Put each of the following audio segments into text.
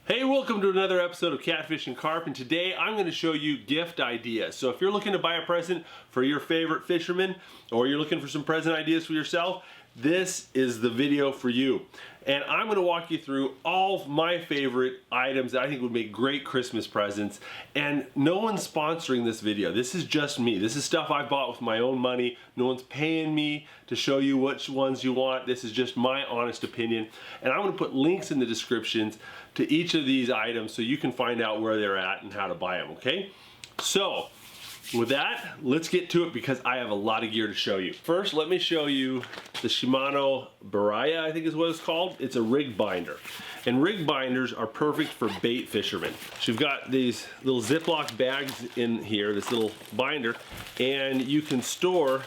Hey, welcome to another episode of Catfish and Carp, and today I'm going to show you gift ideas. So if you're looking to buy a present for your favorite fisherman, or you're looking for some present ideas for yourself, this is the video for you. And I'm going to walk you through all of my favorite items that I think would make great Christmas presents. And no one's sponsoring this video. This is just me. This is stuff I bought with my own money. No one's paying me to show you which ones you want. This is just my honest opinion. And I'm going to put links in the descriptions to each of these items so you can find out where they're at and how to buy them, okay? So, with that, let's get to it because I have a lot of gear to show you. First, let me show you the Shimano Baraya, I think is what it's called. It's a rig binder. And rig binders are perfect for bait fishermen. So you've got these little Ziploc bags in here, this little binder, and you can store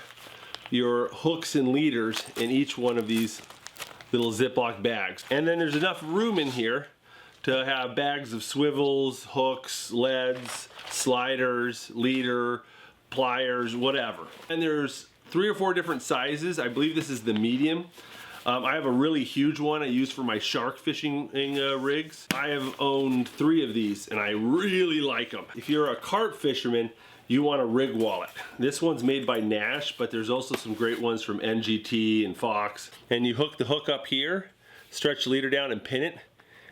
your hooks and leaders in each one of these little Ziploc bags. And then there's enough room in here to have bags of swivels, hooks, leads, sliders, leader, pliers, whatever. And there's 3 or 4 different sizes. I believe this is the medium. I have a really huge one I use for my shark fishing rigs. I have owned 3 of these and I really like them. If you're a carp fisherman, you want a rig wallet. This one's made by Nash, but there's also some great ones from NGT and Fox. And you hook the hook up here, stretch the leader down and pin it,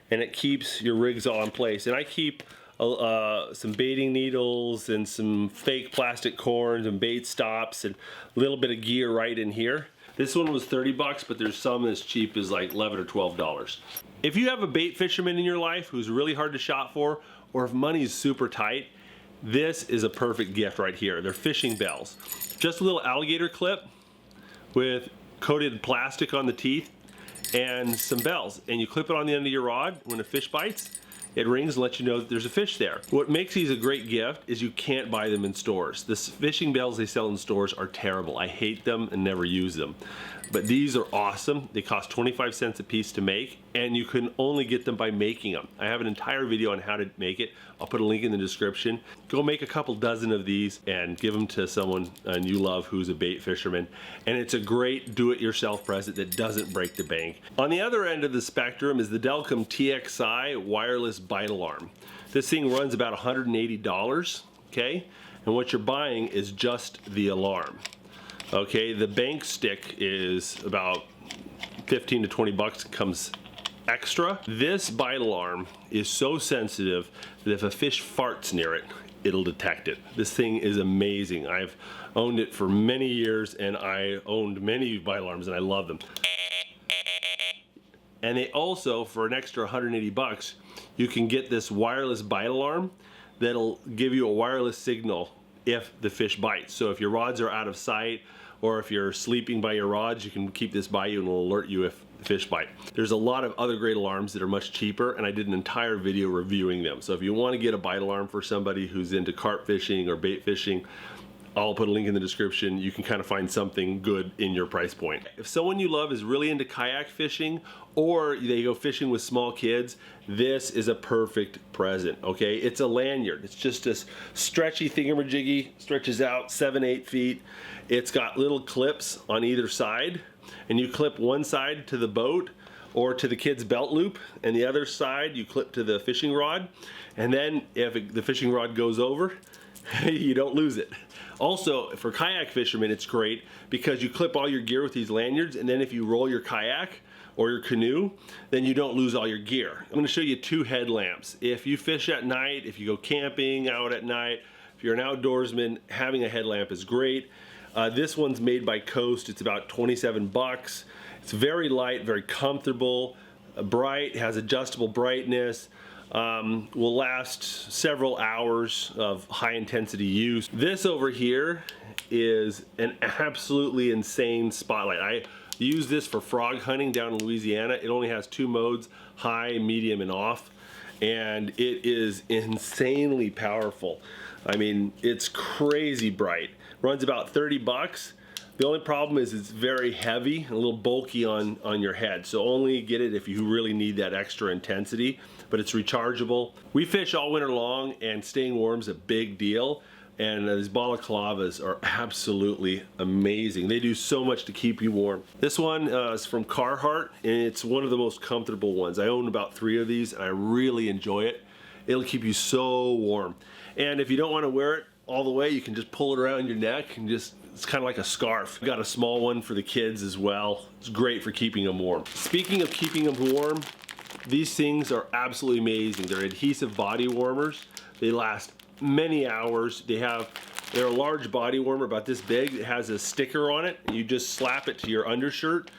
and it keeps your rigs all in place. And I keep some baiting needles and some fake plastic corns and bait stops and a little bit of gear right in here. This one was 30 bucks, but there's some as cheap as like 11 or $12. If you have a bait fisherman in your life who's really hard to shop for, or if money's super tight, this is a perfect gift right here. They're fishing bells. Just a little alligator clip with coated plastic on the teeth and some bells, and you clip it on the end of your rod. When a fish bites, it rings and lets you know that there's a fish there. What makes these a great gift is you can't buy them in stores. The fishing bells they sell in stores are terrible. I hate them and never use them. But these are awesome. They cost 25 cents a piece to make, and you can only get them by making them. I have an entire video on how to make it. I'll put a link in the description. Go make a couple dozen of these and give them to someone you love who's a bait fisherman. And it's a great do-it-yourself present that doesn't break the bank. On the other end of the spectrum is the Delcom TXI wireless bite alarm. This thing runs about $180, okay? And what you're buying is just the alarm. Okay, the bank stick is about 15 to 20 bucks. It comes extra. This bite alarm is so sensitive that if a fish farts near it, it'll detect it. This thing is amazing. I've owned it for many years and I owned many bite alarms and I love them. And they also, for an extra 180 bucks, you can get this wireless bite alarm that'll give you a wireless signal if the fish bites. So if your rods are out of sight or if you're sleeping by your rods, you can keep this by you and it'll alert you if the fish bite. There's a lot of other great alarms that are much cheaper, and I did an entire video reviewing them. So if you want to get a bite alarm for somebody who's into carp fishing or bait fishing, I'll put a link in the description. You can kind of find something good in your price point. If someone you love is really into kayak fishing or they go fishing with small kids, this is a perfect present, okay? It's a lanyard. It's just this stretchy thingamajiggy, stretches out 7-8 feet. It's got little clips on either side, and you clip one side to the boat or to the kid's belt loop, and the other side you clip to the fishing rod. And then if the fishing rod goes over, you don't lose it. Also, for kayak fishermen, it's great because you clip all your gear with these lanyards, and then if you roll your kayak or your canoe, then you don't lose all your gear. I'm gonna show you 2 headlamps. If you fish at night, if you go camping out at night, if you're an outdoorsman, having a headlamp is great. This one's made by Coast. It's about 27 bucks. It's very light, very comfortable, bright, has adjustable brightness. Will last several hours of high intensity use. This over here is an absolutely insane spotlight. I use this for frog hunting down in Louisiana. It only has 2 modes, high, medium, and off. And it is insanely powerful. I mean, it's crazy bright. Runs about 30 bucks. The only problem is it's very heavy and a little bulky on your head. So only get it if you really need that extra intensity, but it's rechargeable. We fish all winter long and staying warm is a big deal. And these balaclavas are absolutely amazing. They do so much to keep you warm. This one is from Carhartt, and it's one of the most comfortable ones. I own about 3 of these, and I really enjoy it. It'll keep you so warm. And if you don't want to wear it all the way, you can just pull it around your neck and just, it's kind of like a scarf. I've got a small one for the kids as well. It's great for keeping them warm. Speaking of keeping them warm, these things are absolutely amazing. They're adhesive body warmers. They last many hours. They're a large body warmer about this big. It has a sticker on it. You just slap it to your undershirt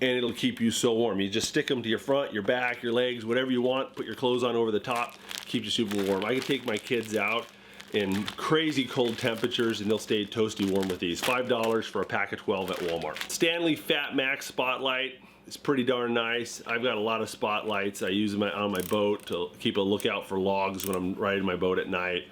and it'll keep you so warm. You just stick them to your front, your back, your legs, whatever you want. Put your clothes on over the top, keep you super warm. I can take my kids out in crazy cold temperatures and they'll stay toasty warm with these. $5 for a pack of 12 at Walmart. Stanley Fat Max Spotlight. It's pretty darn nice. I've got a lot of spotlights. I use them on my boat to keep a lookout for logs when I'm riding my boat at night.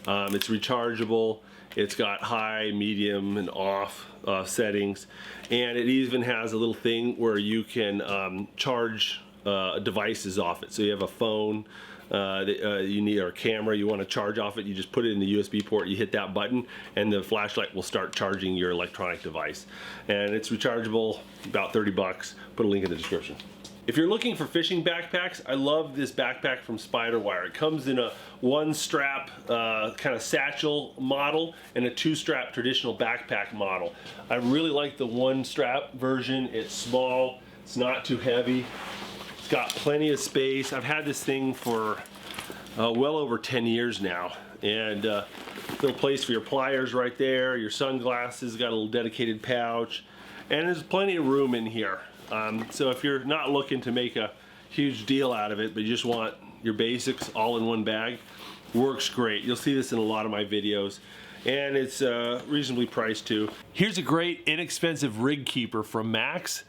It's rechargeable. It's got high, medium, and off settings. And it even has a little thing where you can charge devices off it. So you have a phone, you need a camera, you want to charge off it, you just put it in the USB port, you hit that button, and the flashlight will start charging your electronic device. And it's rechargeable, about 30 bucks. Put a link in the description. If you're looking for fishing backpacks, I love this backpack from Spiderwire. It comes in a 1-strap kind of satchel model and a 2-strap traditional backpack model. I really like the 1-strap version. It's small, it's not too heavy, it's got plenty of space. I've had this thing for well over 10 years now. And little place for your pliers right there, your sunglasses, got a little dedicated pouch, and there's plenty of room in here. So if you're not looking to make a huge deal out of it, but you just want your basics all in one bag, works great. You'll see this in a lot of my videos, and it's reasonably priced too. Here's a great inexpensive rig keeper from Max.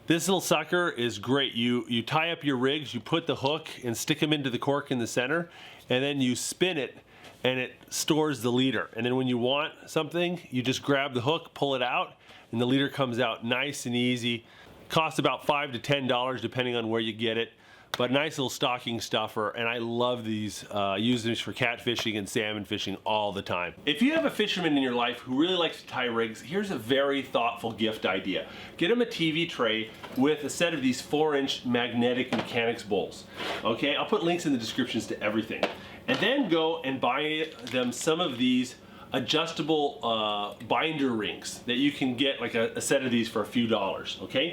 This little sucker is great. You tie up your rigs, you put the hook and stick them into the cork in the center, and then you spin it and it stores the leader. And then when you want something, you just grab the hook, pull it out, and the leader comes out nice and easy. Costs about $5 to $10 depending on where you get it, but nice little stocking stuffer, and I love these. Use these for catfishing and salmon fishing all the time. If you have a fisherman in your life who really likes to tie rigs, here's a very thoughtful gift idea. Get him a TV tray with a set of these 4-inch magnetic mechanics bowls. Okay, I'll put links in the descriptions to everything. And then go and buy them some of these adjustable binder rings that you can get, like a set of these for a few dollars, okay?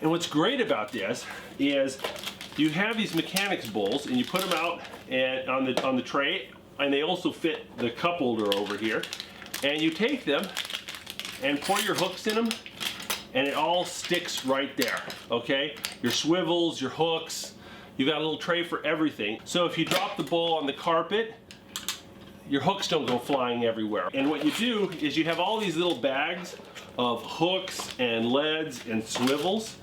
And what's great about this is you have these mechanics bowls and you put them out and on the tray, and they also fit the cup holder over here, and you take them and pour your hooks in them and it all sticks right there, okay? Your swivels, your hooks, you've got a little tray for everything. So if you drop the bowl on the carpet, your hooks don't go flying everywhere. And what you do is you have all these little bags of hooks and leads and swivels,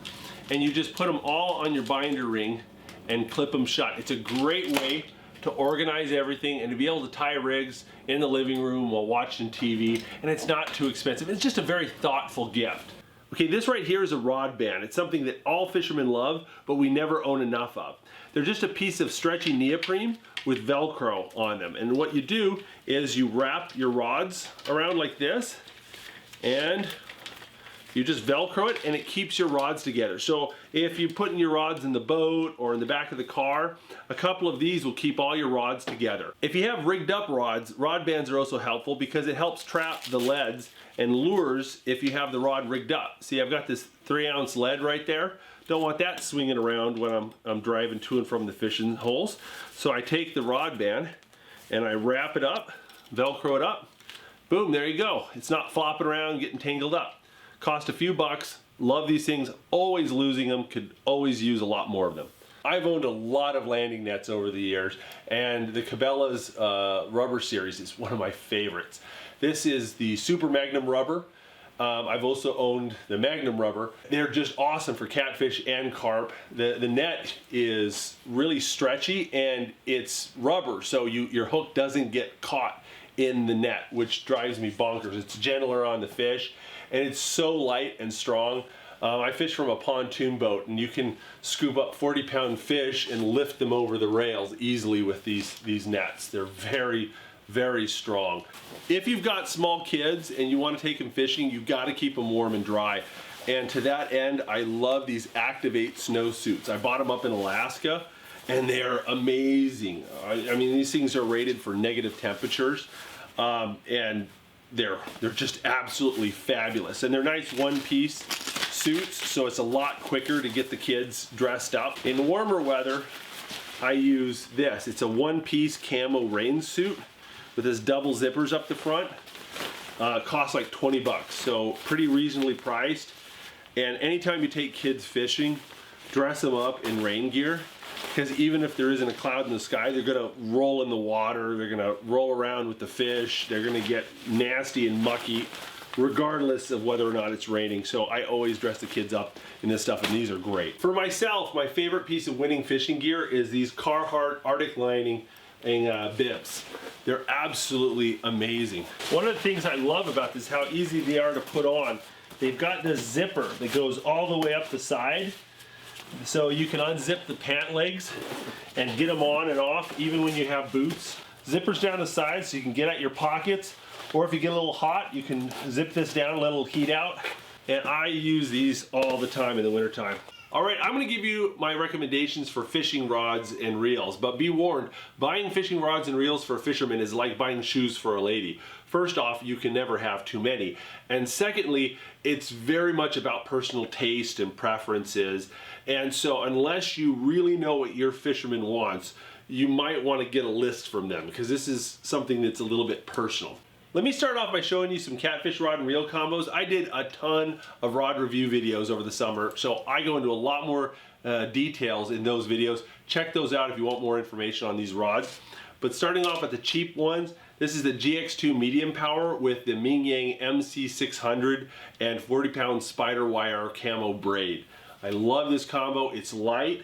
and you just put them all on your binder ring and clip them shut. It's a great way to organize everything and to be able to tie rigs in the living room while watching TV, and it's not too expensive. It's just a very thoughtful gift. Okay, this right here is a rod band. It's something that all fishermen love, but we never own enough of. They're just a piece of stretchy neoprene with Velcro on them. And what you do is you wrap your rods around like this, and you just Velcro it, and it keeps your rods together. So if you're putting your rods in the boat or in the back of the car, a couple of these will keep all your rods together. If you have rigged up rods, rod bands are also helpful because it helps trap the leads and lures if you have the rod rigged up. See, I've got this 3-ounce lead right there. Don't want that swinging around when I'm driving to and from the fishing holes. So I take the rod band and I wrap it up, Velcro it up, boom, there you go. It's not flopping around, getting tangled up. Cost a few bucks, love these things, always losing them, could always use a lot more of them. I've owned a lot of landing nets over the years, and the Cabela's rubber series is one of my favorites. This is the Super Magnum rubber. I've also owned the Magnum rubber. They're just awesome for catfish and carp. The net is really stretchy and it's rubber, so your hook doesn't get caught in the net, which drives me bonkers. It's gentler on the fish and it's so light and strong. I fish from a pontoon boat, and you can scoop up 40-pound fish and lift them over the rails easily with these nets. They're very, very strong. If you've got small kids and you want to take them fishing, you've got to keep them warm and dry. And to that end, I love these Activate snowsuits. I bought them up in Alaska, and they're amazing. I mean, these things are rated for negative temperatures, and they're just absolutely fabulous. And they're nice one-piece suits, so it's a lot quicker to get the kids dressed up. In warmer weather, I use this. It's a one-piece camo rain suit with this double zippers up the front. Costs like 20 bucks, so pretty reasonably priced. And anytime you take kids fishing, dress them up in rain gear, because even if there isn't a cloud in the sky, they're gonna roll in the water, they're gonna roll around with the fish, they're gonna get nasty and mucky, regardless of whether or not it's raining. So I always dress the kids up in this stuff, and these are great. For myself, my favorite piece of winning fishing gear is these Carhartt Arctic lining bibs. They're absolutely amazing. One of the things I love about this is how easy they are to put on. They've got this zipper that goes all the way up the side, so you can unzip the pant legs and get them on and off even when you have boots. Zippers down the side so you can get at your pockets, or if you get a little hot, you can zip this down, let it heat out. And I use these all the time in the wintertime. All right, I'm gonna give you my recommendations for fishing rods and reels, but be warned, buying fishing rods and reels for a fisherman is like buying shoes for a lady. First off, you can never have too many. And secondly, it's very much about personal taste and preferences. And so unless you really know what your fisherman wants, you might want to get a list from them, because this is something that's a little bit personal. Let me start off by showing you some catfish rod and reel combos. I did a ton of rod review videos over the summer, so I go into a lot more details in those videos. Check those out if you want more information on these rods. But starting off with the cheap ones, this is the GX2 medium power with the Ming Yang MC600 and 40-pound spider wire camo braid. I love this combo. It's light.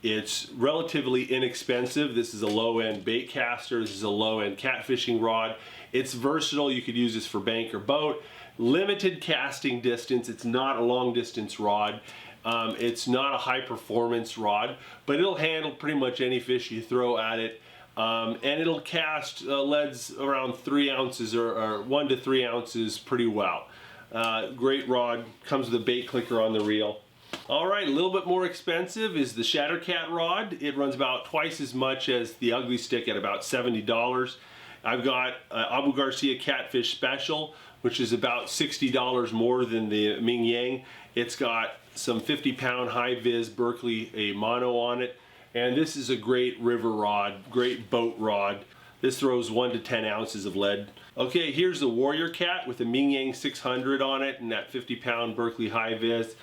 It's relatively inexpensive. This is a low-end bait caster. This is a low-end catfishing rod. It's versatile. You could use this for bank or boat. Limited casting distance. It's not a long-distance rod. It's not a high-performance rod, but it'll handle pretty much any fish you throw at it. And it'll cast leads around 3 ounces or 1 to 3 ounces pretty well. Great rod. Comes with a bait clicker on the reel. All right, a little bit more expensive is the Shattercat rod. It runs about twice as much as the Ugly Stick at about $70. I've got Abu Garcia Catfish Special, which is about $60 more than the Ming Yang. It's got some 50-pound high-vis Berkeley a mono on it. And this is a great river rod, great boat rod. This throws 1 to 10 ounces of lead. Okay, here's the Warrior Cat with the Ming Yang 600 on it and that 50-pound Berkeley high-vis.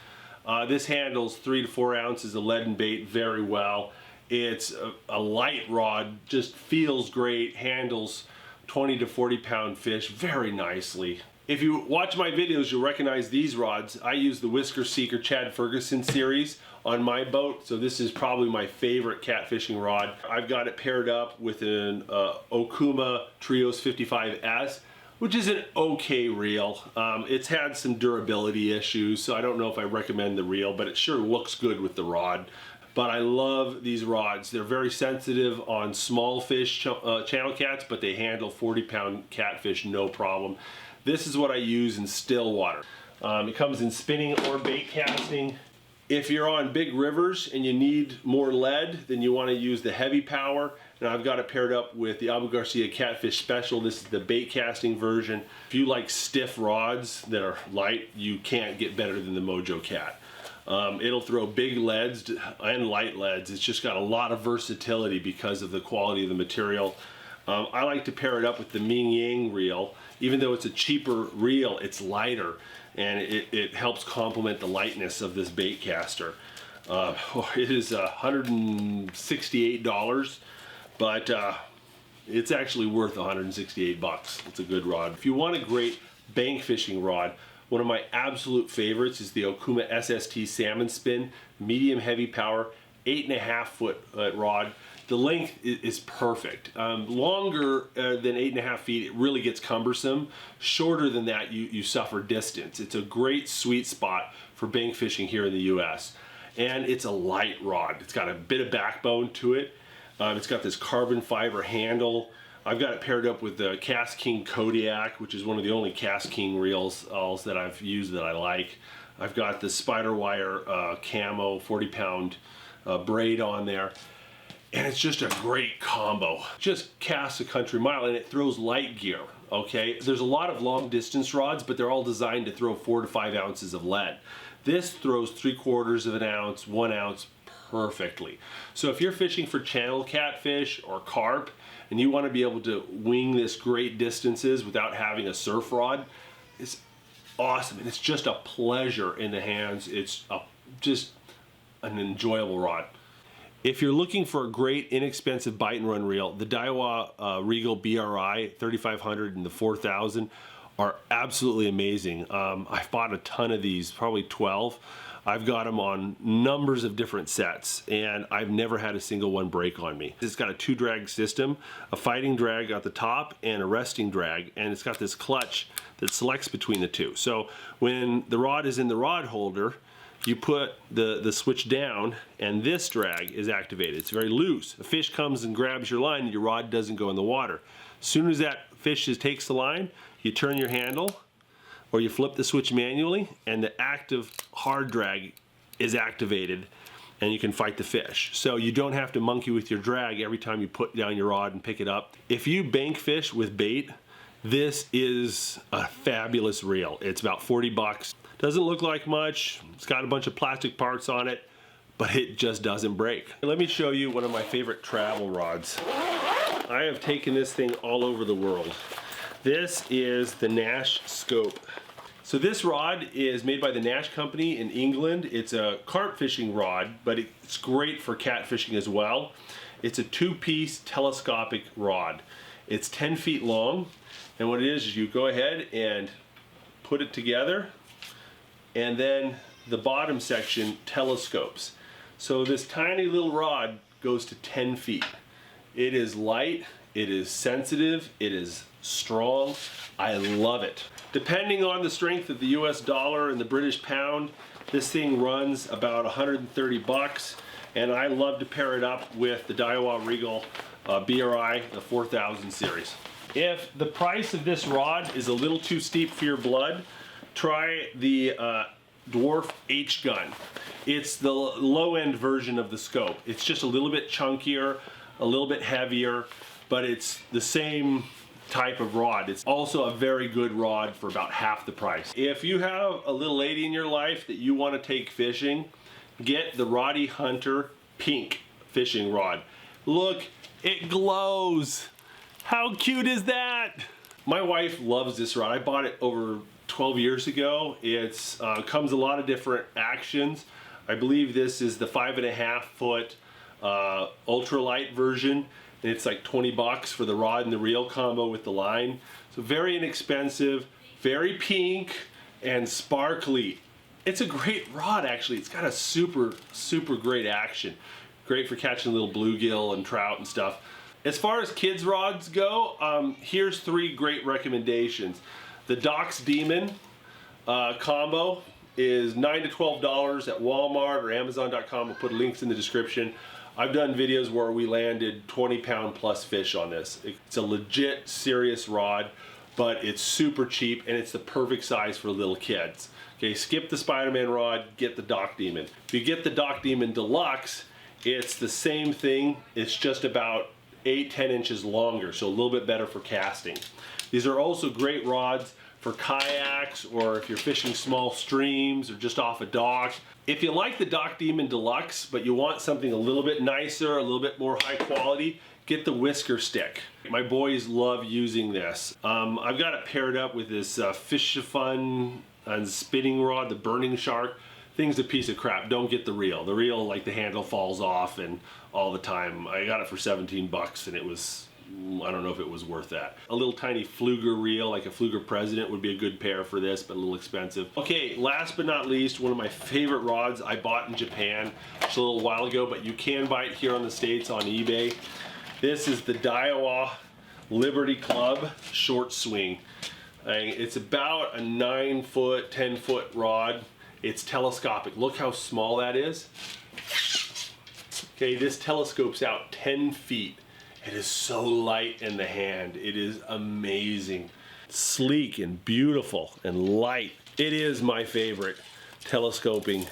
This handles 3 to 4 ounces of lead and bait very well. It's a light rod, just feels great, handles 20 to 40-pound fish very nicely. If you watch my videos, you'll recognize these rods. I use the Whisker Seeker Chad Ferguson series on my boat, so this is probably my favorite catfishing rod. I've got it paired up with an Okuma Trios 55S, which is an okay reel. It's had some durability issues, so I don't know if I recommend the reel, but it sure looks good with the rod. But I love these rods. They're very sensitive on small fish, channel cats, but they handle 40-pound catfish no problem. This is what I use in still water. It comes in spinning or bait casting. If you're on big rivers and you need more lead, then you want to use the heavy power. And I've got it paired up with the Abu Garcia Catfish Special. This is the bait casting version. If you like stiff rods that are light, you can't get better than the Mojo Cat. It'll throw big leads and light leads. It's just got a lot of versatility because of the quality of the material. I like to pair it up with the Ming Yang reel. Even though it's a cheaper reel, it's lighter, and it helps complement the lightness of this bait caster. It is $168, but it's actually worth 168 bucks. It's a good rod. If you want a great bank fishing rod, one of my absolute favorites is the Okuma SST Salmon Spin, medium heavy power, 8.5 foot rod. The length is perfect. Longer than 8.5 feet, it really gets cumbersome. Shorter than that, you suffer distance. It's a great sweet spot for bank fishing here in the US. And it's a light rod. It's got a bit of backbone to it. It's got this carbon fiber handle. I've got it paired up with the Cast King Kodiak, which is one of the only Cast King reels that I've used that I like. I've got the spider wire camo 40-pound braid on there. And it's just a great combo. Just casts a country mile, and it throws light gear, okay? There's a lot of long distance rods, but they're all designed to throw 4 to 5 ounces of lead. This throws 3/4 of an ounce, 1 ounce perfectly. So if you're fishing for channel catfish or carp, and you want to be able to wing this great distances without having a surf rod, it's awesome. And it's just a pleasure in the hands. It's just an enjoyable rod. If you're looking for a great inexpensive bite and run reel, the Daiwa Regal BRI 3500 and the 4000 are absolutely amazing. I've bought a ton of these, probably 12. I've got them on numbers of different sets, and I've never had a single one break on me. It's got a 2-drag system, a fighting drag at the top and a resting drag, and it's got this clutch that selects between the two. So when the rod is in the rod holder, you put the switch down and this drag is activated. It's very loose. A fish comes and grabs your line and your rod doesn't go in the water. As soon as that fish takes the line, you turn your handle or you flip the switch manually and the active hard drag is activated and you can fight the fish. So you don't have to monkey with your drag every time you put down your rod and pick it up. If you bank fish with bait, this is a fabulous reel. It's about 40 bucks. Doesn't look like much. It's got a bunch of plastic parts on it, but it just doesn't break. Let me show you one of my favorite travel rods. I have taken this thing all over the world. This is the Nash Scope. So this rod is made by the Nash Company in England. It's a carp fishing rod, but it's great for catfishing as well. It's a 2-piece telescopic rod. It's 10 feet long, and what it is you go ahead and put it together, and then the bottom section telescopes. So this tiny little rod goes to 10 feet. It is light, it is sensitive, it is strong. I love it. Depending on the strength of the US dollar and the British pound, this thing runs about 130 bucks, and I love to pair it up with the Daiwa Regal BRI, the 4000 series. If the price of this rod is a little too steep for your blood, try the Dwarf H-Gun. It's the low-end version of the scope. It's just a little bit chunkier, a little bit heavier, but it's the same type of rod. It's also a very good rod for about half the price. If you have a little lady in your life that you want to take fishing, get the Roddy Hunter pink fishing rod. Look, it glows. How cute is that? My wife loves this rod. I bought it over 12 years ago. It's comes a lot of different actions. I believe this is the 5.5 foot ultralight version, and it's like 20 bucks for the rod and the reel combo with the line. So very inexpensive, very pink and sparkly. It's a great rod actually. It's got a super great action. Great for catching little bluegill and trout and stuff. As far as kids rods go, here's 3 great recommendations. The Doc's Demon combo is $9 to $12 at Walmart or Amazon.com. We'll put links in the description. I've done videos where we landed 20-pound plus fish on this. It's a legit serious rod, but it's super cheap and it's the perfect size for little kids. Okay, skip the Spider-Man rod, get the Doc Demon. If you get the Doc Demon Deluxe, it's the same thing. It's just about 8-10 inches longer, so a little bit better for casting. These are also great rods for kayaks or if you're fishing small streams or just off a dock. If you like the Doc Demon Deluxe, but you want something a little bit nicer, a little bit more high quality, get the Whisker stick. My boys love using this. I've got it paired up with this Fisherman and spinning rod, the Burning Shark. Thing's a piece of crap. Don't get the reel. The reel, like the handle falls off and all the time. I got it for 17 bucks and it was, I don't know if it was worth that. A little tiny Fluger reel, like a Fluger President, would be a good pair for this, but a little expensive. Okay, last but not least, one of my favorite rods I bought in Japan just a little while ago, but you can buy it here on the States on eBay. This is the Daiwa Liberty Club Short Swing. It's about a 9-foot, 10-foot rod. It's telescopic. Look how small that is. Okay, this telescopes out 10 feet. It is so light in the hand. It is amazing. Sleek and beautiful and light. It is my favorite telescoping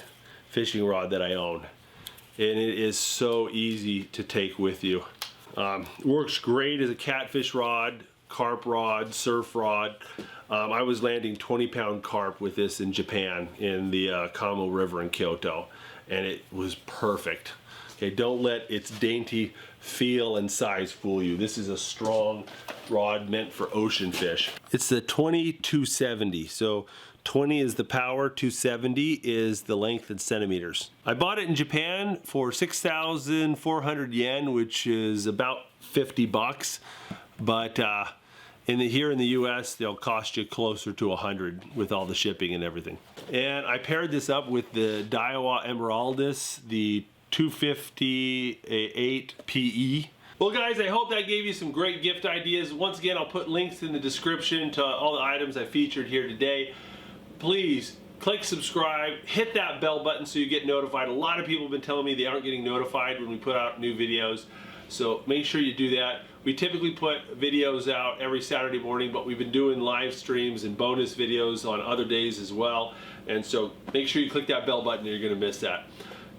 fishing rod that I own. And it is so easy to take with you. Works great as a catfish rod, carp rod, surf rod. I was landing 20-pound carp with this in Japan in the Kamo River in Kyoto, and it was perfect. Okay, don't let its dainty feel and size fool you. This is a strong rod meant for ocean fish. It's the 20-270, so 20 is the power, 270 is the length in centimeters. I bought it in Japan for 6,400 yen, which is about 50 bucks, but here in the US, they'll cost you closer to 100 with all the shipping and everything. And I paired this up with the Daiwa Emeraldus, the 258 PE. Well guys, I hope that gave you some great gift ideas. Once again, I'll put links in the description to all the items I featured here today. Please click subscribe, hit that bell button so you get notified. A lot of people have been telling me they aren't getting notified when we put out new videos, so make sure you do that. We typically put videos out every Saturday morning, but we've been doing live streams and bonus videos on other days as well, and so make sure you click that bell button or you're going to miss that.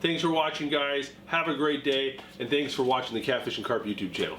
Thanks for watching, guys. Have a great day, and thanks for watching the Catfish and Carp YouTube channel.